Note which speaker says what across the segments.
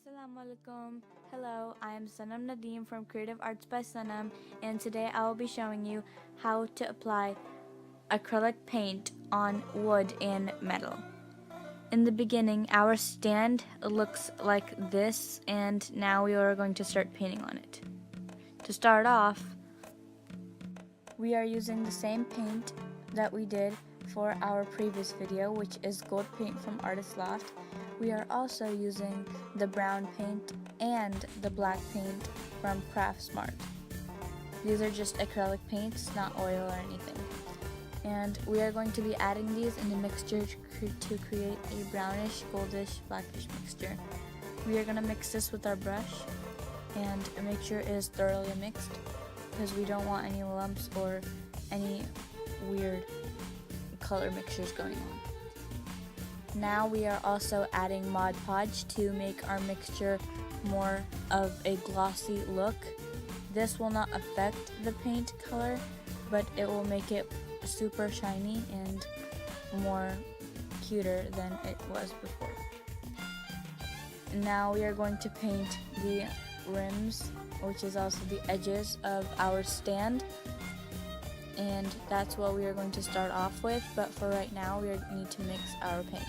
Speaker 1: Assalamualaikum. Hello, I am Sanam Nadeem from Creative Arts by Sanam, and today I will be showing you how to apply acrylic paint on wood and metal. In the beginning, our stand looks like this, and now we are going to start painting on it. To start off, we are using the same paint that we did for our previous video, which is gold paint from Artist Loft. We are also using the brown paint and the black paint from Craft Smart. These are just acrylic paints, not oil or anything. And we are going to be adding these in the mixture to create a brownish, goldish, blackish mixture. We are going to mix this with our brush and make sure it is thoroughly mixed because we don't want any lumps or any weird color mixtures going on. Now we are also adding Mod Podge to make our mixture more of a glossy look. This will not affect the paint color, but it will make it super shiny and more cuter than it was before. Now we are going to paint the rims, which is also the edges of our stand, and that's what we are going to start off with, but for right now we need to mix our paint.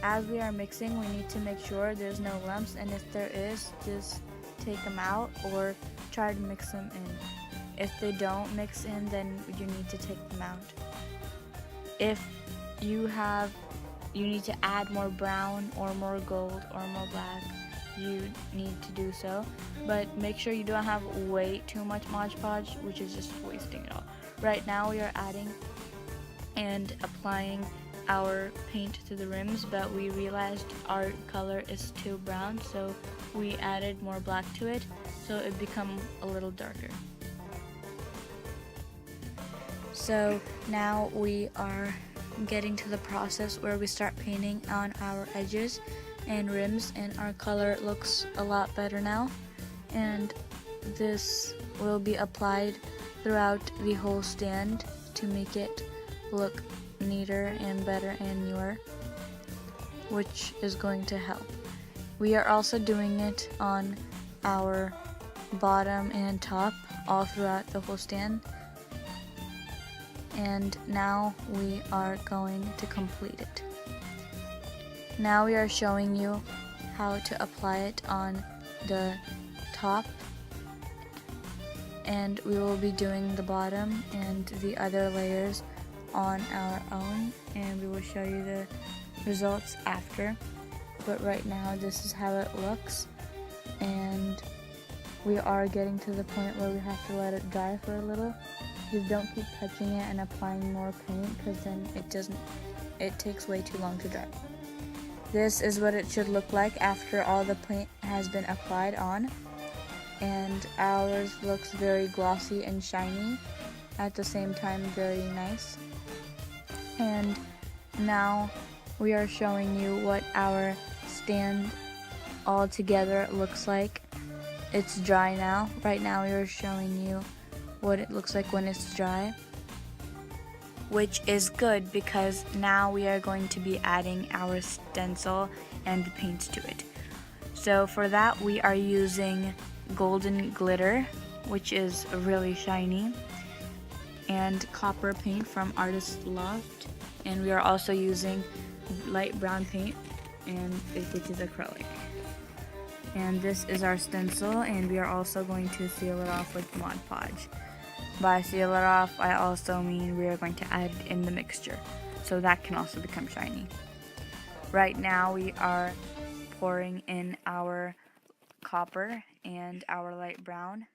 Speaker 1: As we are mixing, we need to make sure there's no lumps, and if there is, just take them out or try to mix them in. If they don't mix in, then you need to take them out. If you need to add more brown or more gold or more black, you need to do so, but make sure you don't have way too much Mod Podge, which is just wasting it all. Right now we are adding and applying our paint to the rims, but we realized our color is too brown, so we added more black to it, so it become a little darker. So now we are getting to the process where we start painting on our edges and rims, and our color looks a lot better now, and this will be applied throughout the whole stand to make it look neater and better and newer, which is going to help. We are also doing it on our bottom and top all throughout the whole stand, and now we are going to complete it. Now we are showing you how to apply it on the top, and we will be doing the bottom and the other layers on our own, and we will show you the results after. But right now this is how it looks, and we are getting to the point where we have to let it dry for a little. Just don't keep touching it and applying more paint, because then it takes way too long to dry. This is what it should look like after all the paint has been applied on, and ours looks very glossy and shiny, at the same time very nice. And now we are showing you what our stand all together looks like. It's dry now. Right now we are showing you what it looks like when it's dry, which is good because now we are going to be adding our stencil and the paints to it. So for that we are using golden glitter, which is really shiny, and copper paint from Artist Loft, and we are also using light brown paint, and which is acrylic. And this is our stencil, and we are also going to seal it off with Mod Podge. By seal it off, I also mean we are going to add it in the mixture, so that can also become shiny. Right now we are pouring in our copper and our light brown,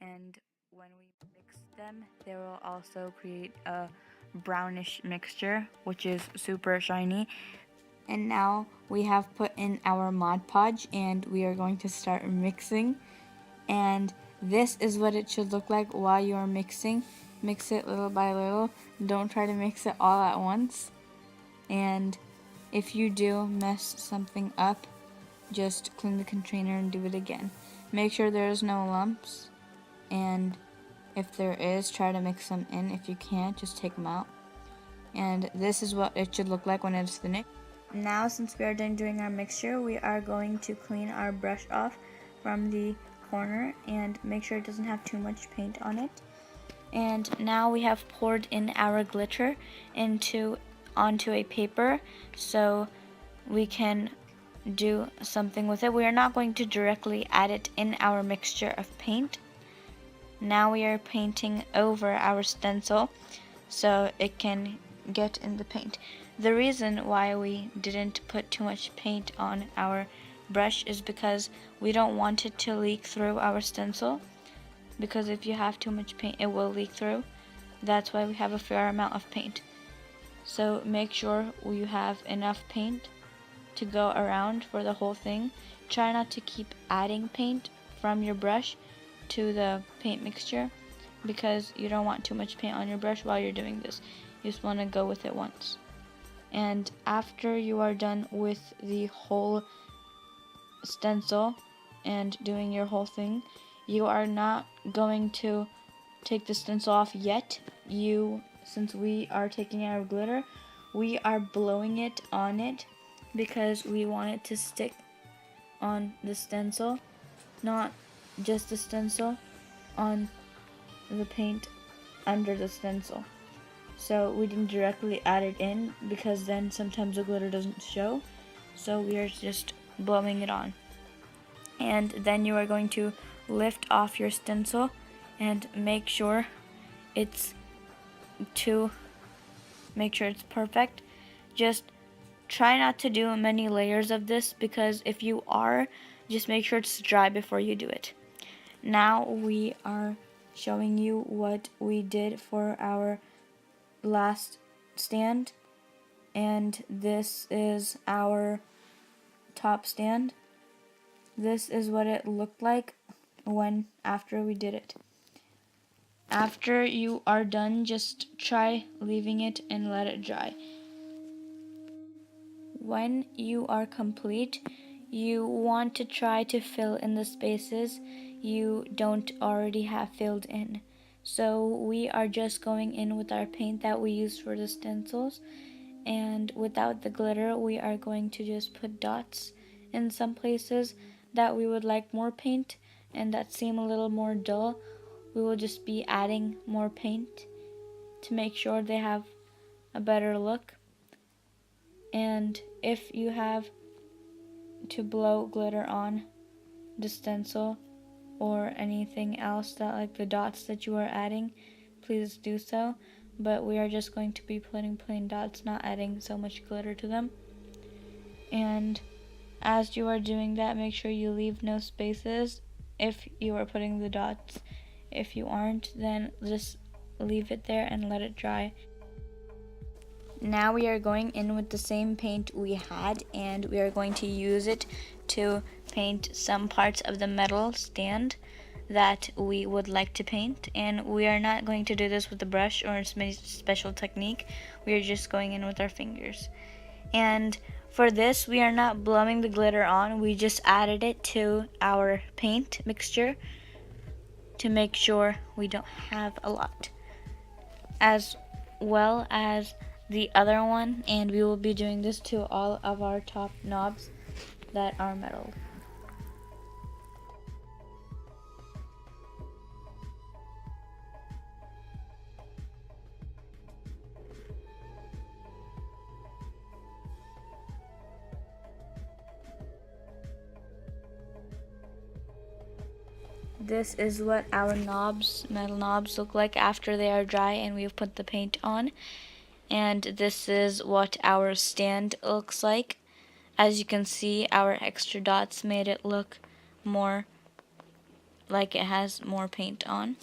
Speaker 1: and when we mix them, they will also create a brownish mixture, which is super shiny. And now we have put in our Mod Podge, and we are going to start mixing, and this is what it should look like while you are mixing. Mix it little by little. Don't try to mix it all at once. And if you do mess something up, just clean the container and do it again. Make sure there's no lumps, and if there is, try to mix them in. If you can't, just take them out. And this is what it should look like when it's finished. now since we are done doing our mixture, we are going to clean our brush off from the corner and make sure it doesn't have too much paint on it. And now we have poured in our glitter onto a paper so we can do something with it. We are not going to directly add it in our mixture of paint. Now we are painting over our stencil so it can get in the paint. The reason why we didn't put too much paint on our brush is because we don't want it to leak through our stencil, because if you have too much paint it will leak through. That's why we have a fair amount of paint. So make sure you have enough paint to go around for the whole thing. Try not to keep adding paint from your brush to the paint mixture, because you don't want too much paint on your brush while you're doing this. You just want to go with it once. And after you are done with the whole stencil and doing your whole thing, you are not going to take the stencil off yet. Since we are taking our glitter, we are blowing it on it because we want it to stick on the stencil, not just the stencil, on the paint under the stencil. So we didn't directly add it in because then sometimes the glitter doesn't show. So we are just blowing it on. And then you are going to lift off your stencil and make sure it's perfect. Just try not to do many layers of this, because if you are, just make sure it's dry before you do it. Now we are showing you what we did for our last stand, and this is our top stand. This is what it looked like after we did it. After you are done, just try leaving it and let it dry. When you are complete, you want to try to fill in the spaces you don't already have filled in. So we are just going in with our paint that we used for the stencils, and without the glitter we are going to just put dots in some places that we would like more paint and that seem a little more dull. We will just be adding more paint to make sure they have a better look. And if you have to blow glitter on the stencil or anything else, that like the dots that you are adding, please do so. But we are just going to be putting plain dots, not adding so much glitter to them. And as you are doing that, make sure you leave no spaces if you are putting the dots. If you aren't, then just leave it there and let it dry. Now we are going in with the same paint we had, and we are going to use it to paint some parts of the metal stand that we would like to paint. And we are not going to do this with a brush or a special technique. We are just going in with our fingers. And for this, we are not blowing the glitter on. We just added it to our paint mixture to make sure we don't have a lot, as well as the other one. And we will be doing this to all of our top knobs that are metal. This is what our metal knobs look like after they are dry and we've put the paint on. And this is what our stand looks like. As you can see, our extra dots made it look more like it has more paint on.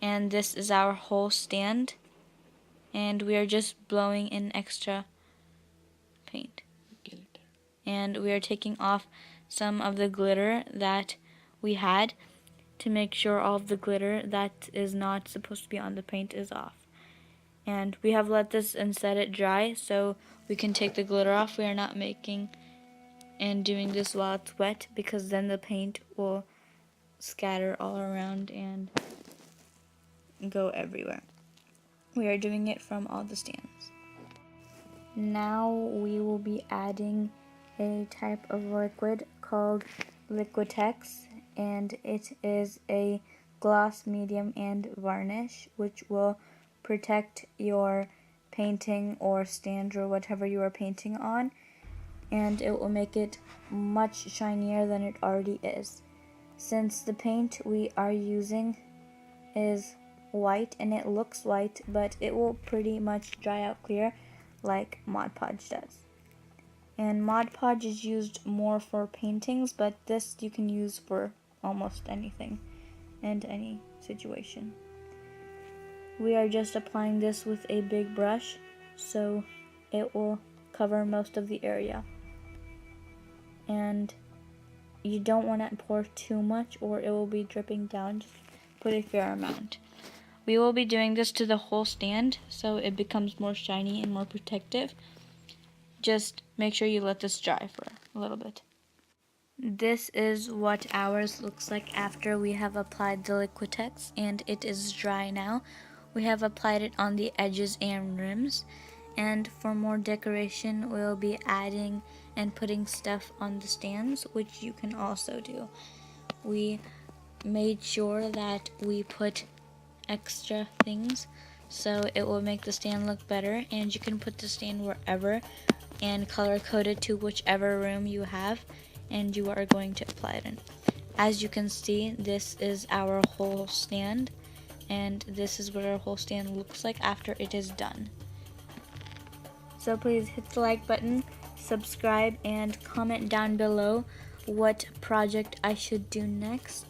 Speaker 1: And this is our whole stand, and we are just blowing in extra paint. And we are taking off some of the glitter that we had to make sure all of the glitter that is not supposed to be on the paint is off. And we have let this and set it dry so we can take the glitter off. We are not making and doing this while it's wet, because then the paint will scatter all around and go everywhere. We are doing it from all the stands. Now we will be adding a type of liquid called Liquitex, and it is a gloss, medium, and varnish, which will protect your painting or stand or whatever you are painting on, and it will make it much shinier than it already is. Since the paint we are using is white and it looks white, but it will pretty much dry out clear like Mod Podge does. And Mod Podge is used more for paintings, but this you can use for almost anything and any situation. We are just applying this with a big brush so it will cover most of the area. And you don't want to pour too much or it will be dripping down. Just put a fair amount. We will be doing this to the whole stand so it becomes more shiny and more protective. Just make sure you let this dry for a little bit. This is what ours looks like after we have applied the Liquitex, and it is dry now. We have applied it on the edges and rims, and for more decoration we'll be adding and putting stuff on the stands, which you can also do. We made sure that we put extra things so it will make the stand look better, and you can put the stand wherever and color code it to whichever room you have and you are going to apply it in. As you can see, this is our whole stand, and this is what our whole stand looks like after it is done. So please hit the like button, subscribe, and comment down below what project I should do next.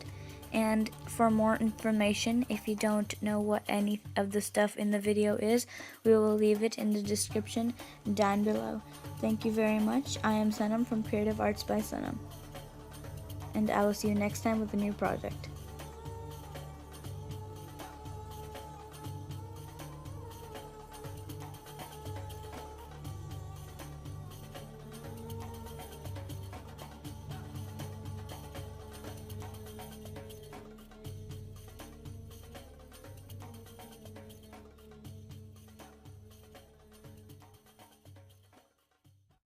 Speaker 1: And for more information, if you don't know what any of the stuff in the video is, we will leave it in the description down below. Thank you very much. I am Sanam from Creative Arts by Sanam. And I will see you next time with a new project.